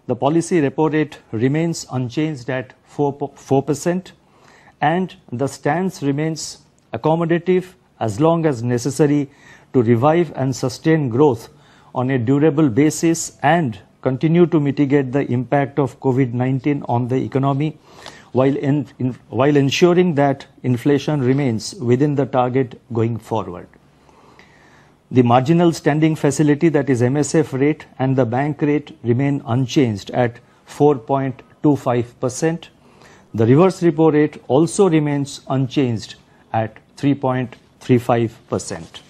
The policy repo rate remains unchanged at 4%, and the stance remains accommodative as long as necessary to revive and sustain growth on a durable basis and continue to mitigate the impact of COVID-19 on the economy while ensuring that inflation remains within the target going forward. The marginal standing facility, that is MSF rate, and the bank rate remain unchanged at 4.25%. The reverse repo rate also remains unchanged at 3.35%.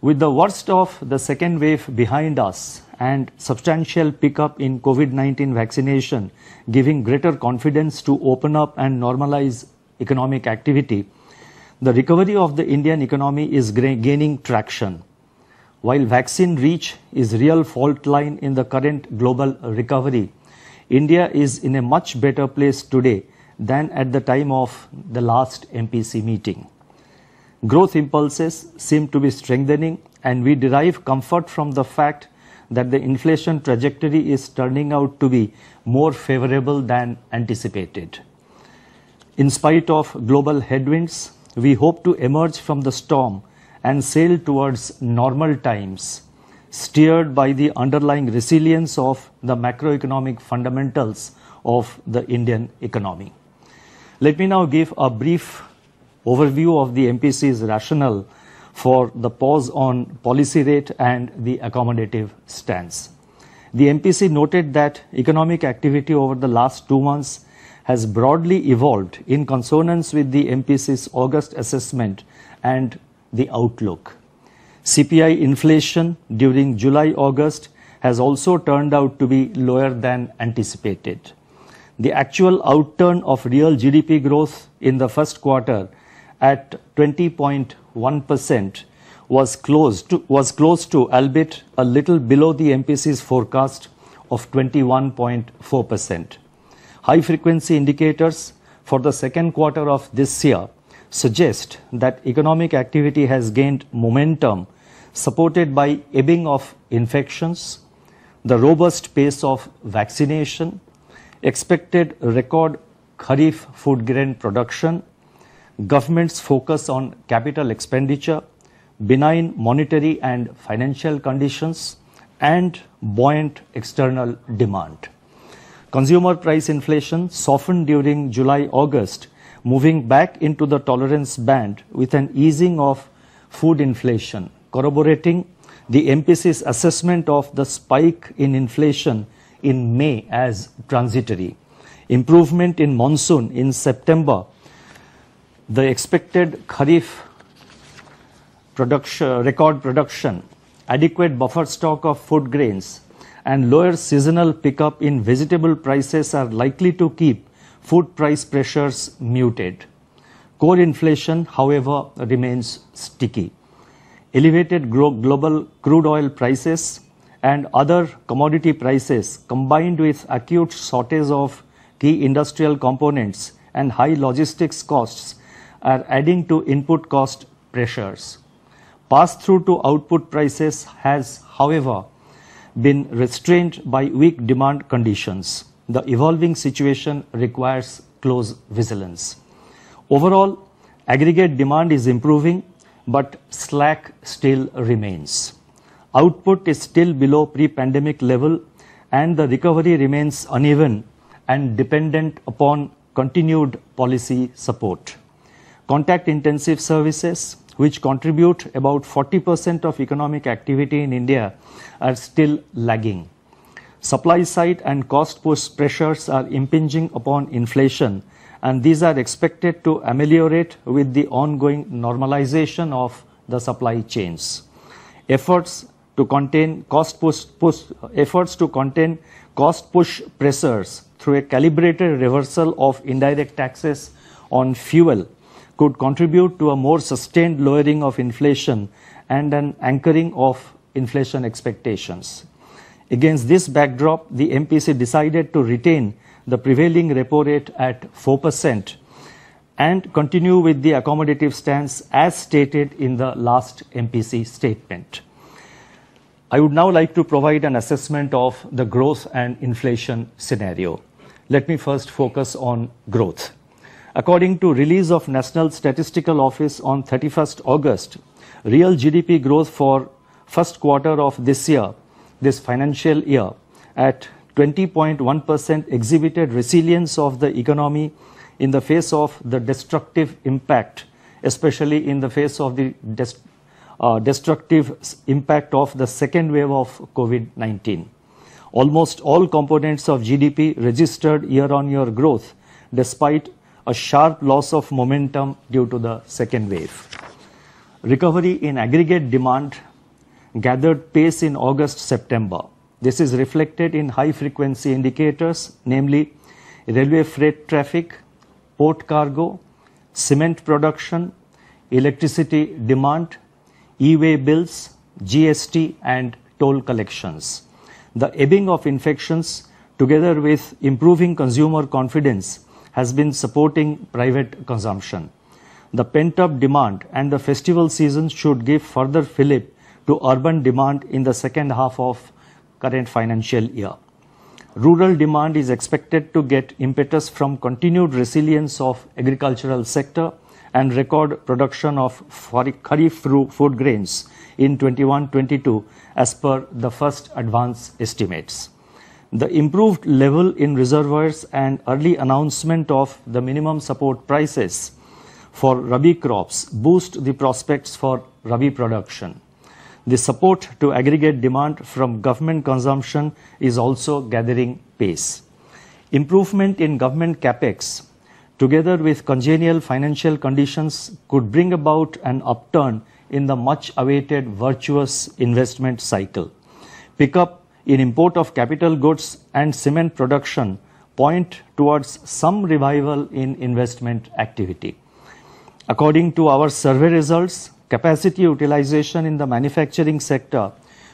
With the worst of the second wave behind us and substantial pickup in COVID-19 vaccination giving greater confidence to open up and normalize economic activity, the recovery of the Indian economy is gaining traction. While vaccine reach is real fault line in the current global recovery, India is in a much better place today than at the time of the last MPC meeting. Growth impulses seem to be strengthening, and we derive comfort from the fact that the inflation trajectory is turning out to be more favorable than anticipated. In spite of global headwinds, we hope to emerge from the storm and sail towards normal times, steered by the underlying resilience of the macroeconomic fundamentals of the Indian economy. Let me now give a brief overview of the MPC's rationale for the pause on policy rate and the accommodative stance. The MPC noted that economic activity over the last 2 months has broadly evolved in consonance with the MPC's August assessment and the outlook. CPI inflation during July-August has also turned out to be lower than anticipated. The actual outturn of real GDP growth in the first quarter at 20.1% was close to, albeit a little below the MPC's forecast of 21.4%. High-frequency indicators for the second quarter of this year suggest that economic activity has gained momentum, supported by ebbing of infections, the robust pace of vaccination, expected record Kharif food grain production, government's focus on capital expenditure, benign monetary and financial conditions, and buoyant external demand. Consumer price inflation softened during July-August, moving back into the tolerance band with an easing of food inflation, corroborating the MPC's assessment of the spike in inflation in May as transitory. Improvement in monsoon in September, the expected Kharif record production, adequate buffer stock of food grains, and lower seasonal pickup in vegetable prices are likely to keep food price pressures muted. Core inflation, however, remains sticky. Elevated global crude oil prices and other commodity prices, combined with acute shortage of key industrial components and high logistics costs, are adding to input cost pressures. Pass-through to output prices has, however, been restrained by weak demand conditions. The evolving situation requires close vigilance. Overall, aggregate demand is improving, but slack still remains. Output is still below pre-pandemic level, and the recovery remains uneven and dependent upon continued policy support. Contact-intensive services, which contribute about 40% of economic activity in India, are still lagging. Supply side and cost push pressures are impinging upon inflation, and these are expected to ameliorate with the ongoing normalization of the supply chains. Efforts to contain cost push pressures through a calibrated reversal of indirect taxes on fuel could contribute to a more sustained lowering of inflation and an anchoring of inflation expectations. Against this backdrop, the MPC decided to retain the prevailing repo rate at 4% and continue with the accommodative stance as stated in the last MPC statement. I would now like to provide an assessment of the growth and inflation scenario. Let me first focus on growth. According to release of National Statistical Office on 31st August, real GDP growth for first quarter of this year, this financial year, at 20.1% exhibited resilience of the economy in the face of the destructive impact, especially in the face of the destructive impact of the second wave of COVID-19. Almost all components of GDP registered year-on-year growth despite a sharp loss of momentum due to the second wave. Recovery in aggregate demand gathered pace in August-September. This is reflected in high-frequency indicators, namely railway freight traffic, port cargo, cement production, electricity demand, e-way bills, GST and toll collections. The ebbing of infections, together with improving consumer confidence, has been supporting private consumption. The pent-up demand and the festival season should give further fillip to urban demand in the second half of current financial year. Rural demand is expected to get impetus from continued resilience of agricultural sector and record production of kharif food grains in 21-22 as per the first advance estimates. The improved level in reservoirs and early announcement of the minimum support prices for Rabi crops boost the prospects for Rabi production. The support to aggregate demand from government consumption is also gathering pace. Improvement in government capex, together with congenial financial conditions, could bring about an upturn in the much-awaited virtuous investment cycle. Pickup in import of capital goods and cement production point towards some revival in investment activity. According to our survey results, capacity utilization in the manufacturing sector,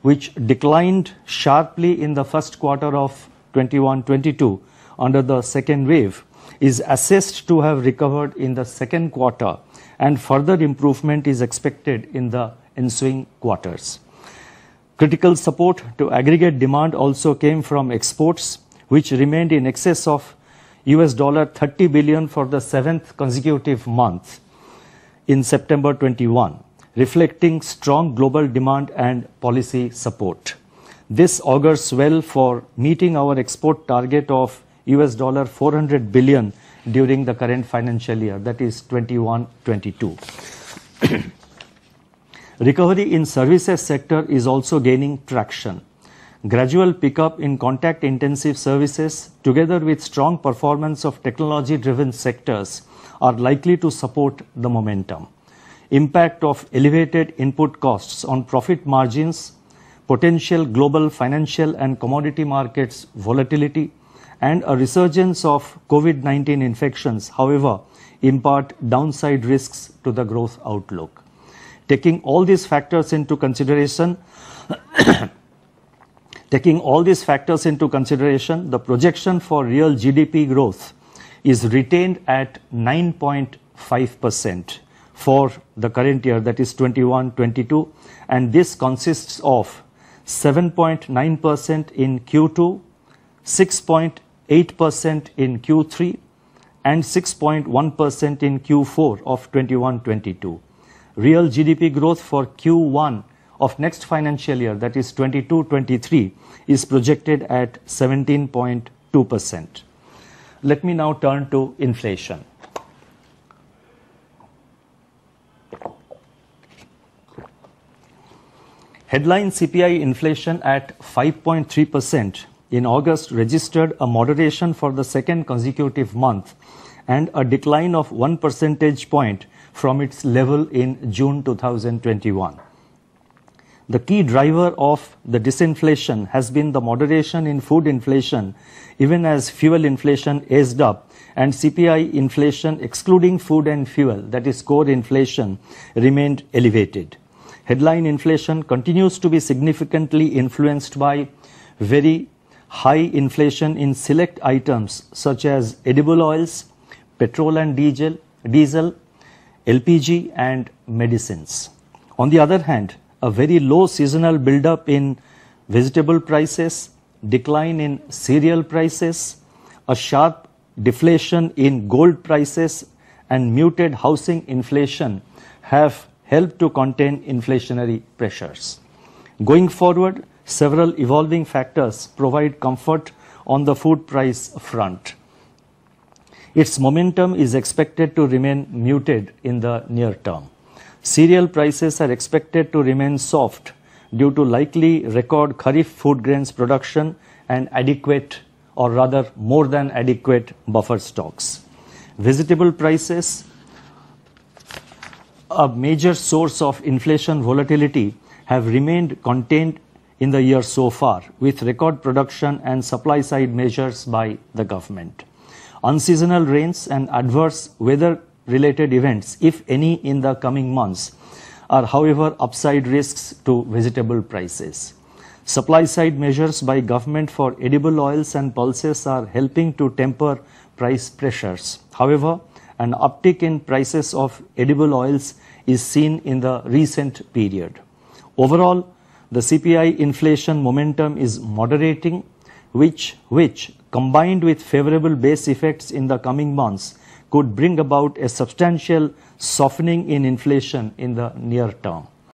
which declined sharply in the first quarter of 21-22 under the second wave, is assessed to have recovered in the second quarter, and further improvement is expected in the ensuing quarters. Critical support to aggregate demand also came from exports, which remained in excess of $30 billion for the 7th consecutive month in September 21, reflecting strong global demand and policy support. This augurs well for meeting our export target of $400 billion during the current financial year, that is 21-22. Recovery in services sector is also gaining traction. Gradual pickup in contact-intensive services, together with strong performance of technology-driven sectors, are likely to support the momentum. Impact of elevated input costs on profit margins, potential global financial and commodity markets volatility, and a resurgence of COVID-19 infections, however, impart downside risks to the growth outlook. Taking all these factors into consideration, the projection for real GDP growth is retained at 9.5% for the current year, that is 21-22, and this consists of 7.9% in Q2, 6.8% in Q3, and 6.1% in Q4 of 21-22. Real GDP growth for Q1 of next financial year, that is 22-23, is projected at 17.2%. Let me now turn to inflation. Headline CPI inflation at 5.3% in August registered a moderation for the second consecutive month and a decline of 1 percentage point from its level in June 2021. The key driver of the disinflation has been the moderation in food inflation, even as fuel inflation eased up and CPI inflation excluding food and fuel, that is core inflation, remained elevated. Headline inflation continues to be significantly influenced by very high inflation in select items such as edible oils, petrol and diesel, LPG and medicines. On the other hand, a very low seasonal buildup in vegetable prices, decline in cereal prices, a sharp deflation in gold prices, and muted housing inflation have helped to contain inflationary pressures. Going forward, several evolving factors provide comfort on the food price front. Its momentum is expected to remain muted in the near term. Cereal prices are expected to remain soft due to likely record Kharif food grains production and adequate, or rather more than adequate, buffer stocks. Vegetable prices, a major source of inflation volatility, have remained contained in the year so far, with record production and supply side measures by the government. Unseasonal rains and adverse weather-related events, if any, in the coming months are, however, upside risks to vegetable prices. Supply-side measures by government for edible oils and pulses are helping to temper price pressures. However, an uptick in prices of edible oils is seen in the recent period. Overall, the CPI inflation momentum is moderating, which combined with favorable base effects in the coming months could bring about a substantial softening in inflation in the near term.